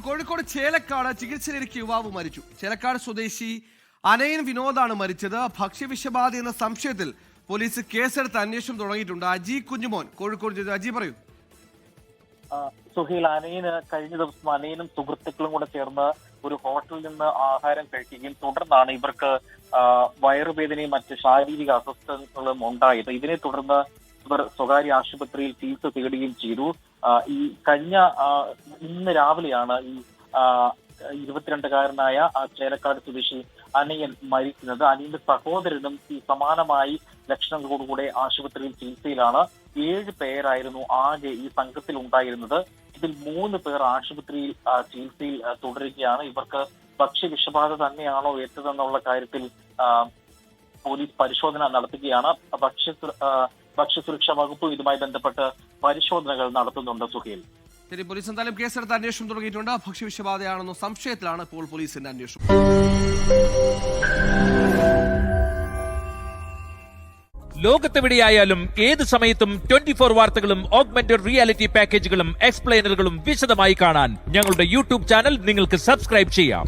കോഴിക്കോട് ചേലക്കാട് ചികിത്സയിലിരിക്കെ യുവാവ് മരിച്ചു. ചേലക്കാട് സ്വദേശി അനയൻ വിനോദാണ് മരിച്ചത്. ഭക്ഷ്യവിഷബാധ എന്ന സംശയത്തിൽ പോലീസ് കേസെടുത്ത് അന്വേഷണം തുടങ്ങിയിട്ടുണ്ട്. അജി കുഞ്ഞുമോൻ കോഴിക്കോട്. അജി പറയൂ. സുഹൈൽ, അനയന് കഴിഞ്ഞ ദിവസം അനയനും സുഹൃത്തുക്കളും കൂടെ ചേർന്ന് ഒരു ഹോട്ടലിൽ നിന്ന് ആഹാരം കഴിക്കുകയും തുടർന്നാണ് ഇവർക്ക് വയറുവേദനയും മറ്റ് ശാരീരിക അസ്വസ്ഥതകളും ഉണ്ടായത്. ഇതിനെ തുടർന്ന് ഇവർ സ്വകാര്യ ആശുപത്രിയിൽ ചികിത്സ തേടുകയും ചെയ്തു. ഇന്ന് രാവിലെയാണ് ഈ 22-കാരനായ ചേലക്കാട് സ്വദേശി അനയൻ മരിക്കുന്നത്. അനയന്റെ സഹോദരനും ഈ സമാനമായി ലക്ഷണങ്ങളോടുകൂടെ ആശുപത്രിയിൽ ചികിത്സയിലാണ്. 7 പേരായിരുന്നു ആകെ ഈ സംഘത്തിൽ ഉണ്ടായിരുന്നത്. ഇതിൽ 3 പേർ ആശുപത്രിയിൽ ചികിത്സയിൽ തുടരുകയാണ്. ഇവർക്ക് ഭക്ഷ്യവിഷബാധ തന്നെയാണോ ഏറ്റതെന്നുള്ള കാര്യത്തിൽ പോലീസ് പരിശോധന നടത്തുകയാണ്. ഭക്ഷ്യസുരക്ഷാ വകുപ്പ് ഇതുമായി ബന്ധപ്പെട്ട് പരിശോധനകൾ നടത്തുന്നുണ്ട്. സുഹൈൽ, ശരി, പോലീസ് എന്തായാലും കേസെടുത്ത് അന്വേഷണം തുടങ്ങിയിട്ടുണ്ട്. ഭക്ഷ്യവിഷബാധയാണെന്ന സംശയത്തിലാണ് ഇപ്പോൾ പോലീസിന്റെ അന്വേഷണം. ലോകത്തെവിടെയായാലും ഏത് സമയത്തും 24 വാർത്തകളും ഓഗ്മെന്റഡ് റിയാലിറ്റി പാക്കേജുകളും എക്സ്പ്ലെയിനറുകളും വിശദമായി കാണാൻ ഞങ്ങളുടെ യൂട്യൂബ് ചാനൽ നിങ്ങൾക്ക് സബ്സ്ക്രൈബ് ചെയ്യാം.